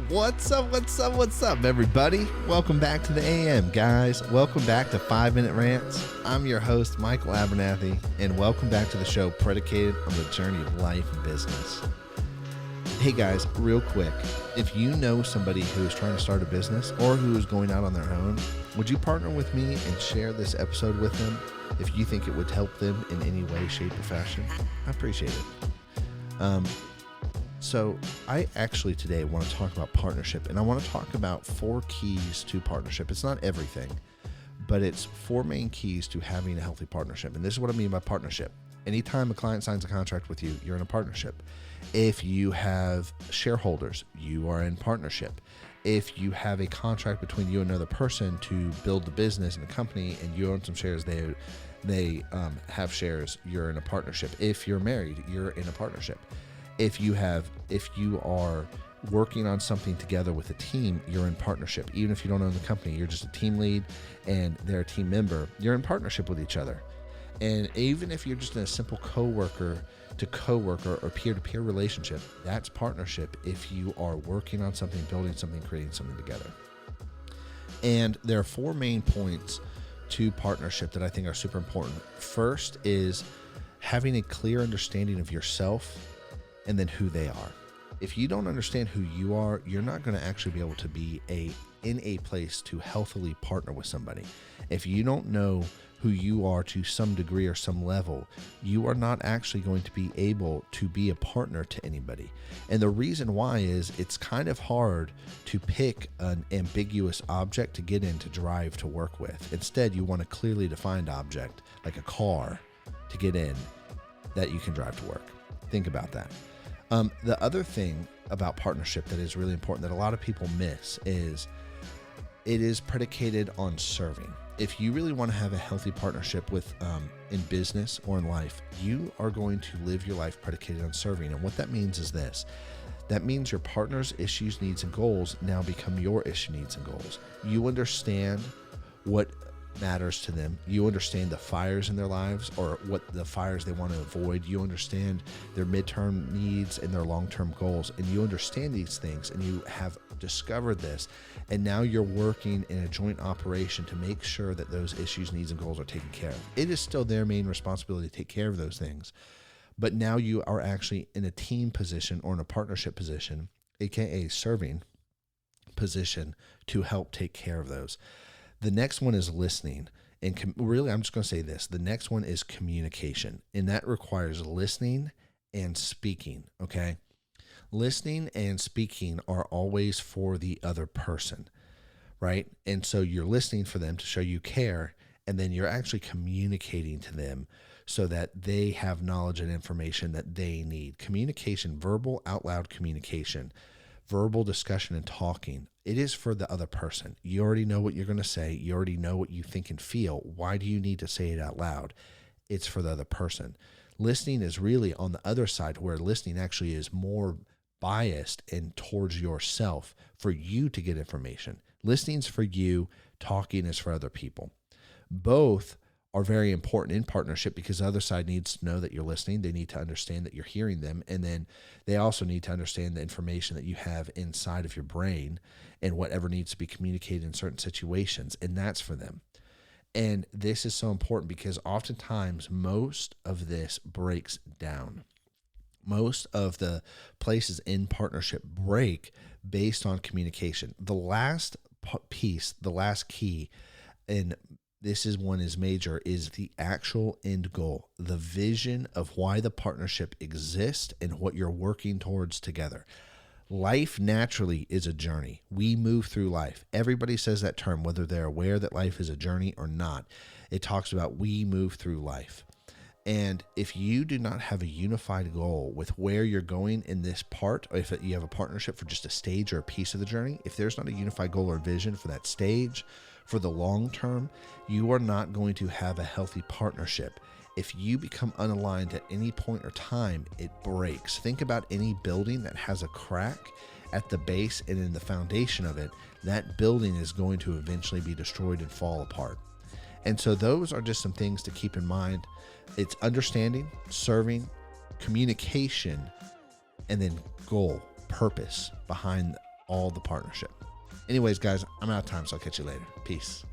What's up, everybody? Welcome back to the AM, guys. Welcome back to 5 Minute Rants. I'm your host, Michael Abernathy, and welcome back to the show predicated on the journey of life and business. Hey, guys, real quick, if you know somebody who is trying to start a business or who is going out on their own, would you partner with me and share this episode with them if you think it would help them in any way, shape, or fashion? I appreciate it. So I actually today want to talk about partnership, and I want to talk about 4 keys to partnership. It's not everything, but it's 4 main keys to having a healthy partnership. And this is what I mean by partnership. Anytime a client signs a contract with you, you're in a partnership. If you have shareholders, you are in partnership. If you have a contract between you and another person to build the business and the company, and you own some shares, they have shares, you're in a partnership. If you're married, you're in a partnership. If you are working on something together with a team, you're in partnership. Even if you don't own the company, you're just a team lead and they're a team member, you're in partnership with each other. And even if you're just in a simple coworker to coworker or peer-to-peer relationship, that's partnership if you are working on something, building something, creating something together. And there are 4 main points to partnership that I think are super important. First is having a clear understanding of yourself and then who they are. If you don't understand who you are, you're not going to actually be able to be in a place to healthily partner with somebody. If you don't know who you are to some degree or some level, you are not actually going to be able to be a partner to anybody. And the reason why is it's kind of hard to pick an ambiguous object to get in to drive to work with. Instead, you want a clearly defined object like a car to get in that you can drive to work. Think about that. The other thing about partnership that is really important that a lot of people miss is it is predicated on serving. If you really want to have a healthy partnership with in business or in life, you are going to live your life predicated on serving. And what that means is this. That means your partner's issues, needs, and goals now become your issue, needs, and goals. You understand what matters to them. You understand the fires in their lives or what the fires they want to avoid. You understand their midterm needs and their long-term goals, and you understand these things, and you have discovered this, and now you're working in a joint operation to make sure that those issues, needs, and goals are taken care of. It is still their main responsibility to take care of those things, but now you are actually in a team position or in a partnership position, aka serving position, to help take care of those. The next one is listening. And really, I'm just going to say this. The next one is communication. And that requires listening and speaking, okay? Listening and speaking are always for the other person, right? And so you're listening for them to show you care, and then you're actually communicating to them so that they have knowledge and information that they need. Communication, verbal, out loud communication, verbal discussion and talking, it is for the other person. You already know what you're going to say. You already know what you think and feel. Why do you need to say it out loud? It's for the other person. Listening is really on the other side, where listening actually is more biased and towards yourself for you to get information. Listening's for you. Talking is for other people. Both are very important in partnership because the other side needs to know that you're listening. They need to understand that you're hearing them. And then they also need to understand the information that you have inside of your brain and whatever needs to be communicated in certain situations. And that's for them. And this is so important because oftentimes most of this breaks down. Most of the places in partnership break based on communication. The last piece, the last key, and this is one is major, is the actual end goal, the vision of why the partnership exists and what you're working towards together. Life naturally is a journey. We move through life. Everybody says that term, whether they're aware that life is a journey or not. It talks about we move through life. And if you do not have a unified goal with where you're going in this part, or if you have a partnership for just a stage or a piece of the journey, if there's not a unified goal or vision for that stage, for the long term, you are not going to have a healthy partnership. If you become unaligned at any point or time, it breaks. Think about any building that has a crack at the base and in the foundation of it. That building is going to eventually be destroyed and fall apart. And so those are just some things to keep in mind. It's understanding, serving, communication, and then goal, purpose behind all the partnership. Anyways, guys, I'm out of time, so I'll catch you later. Peace.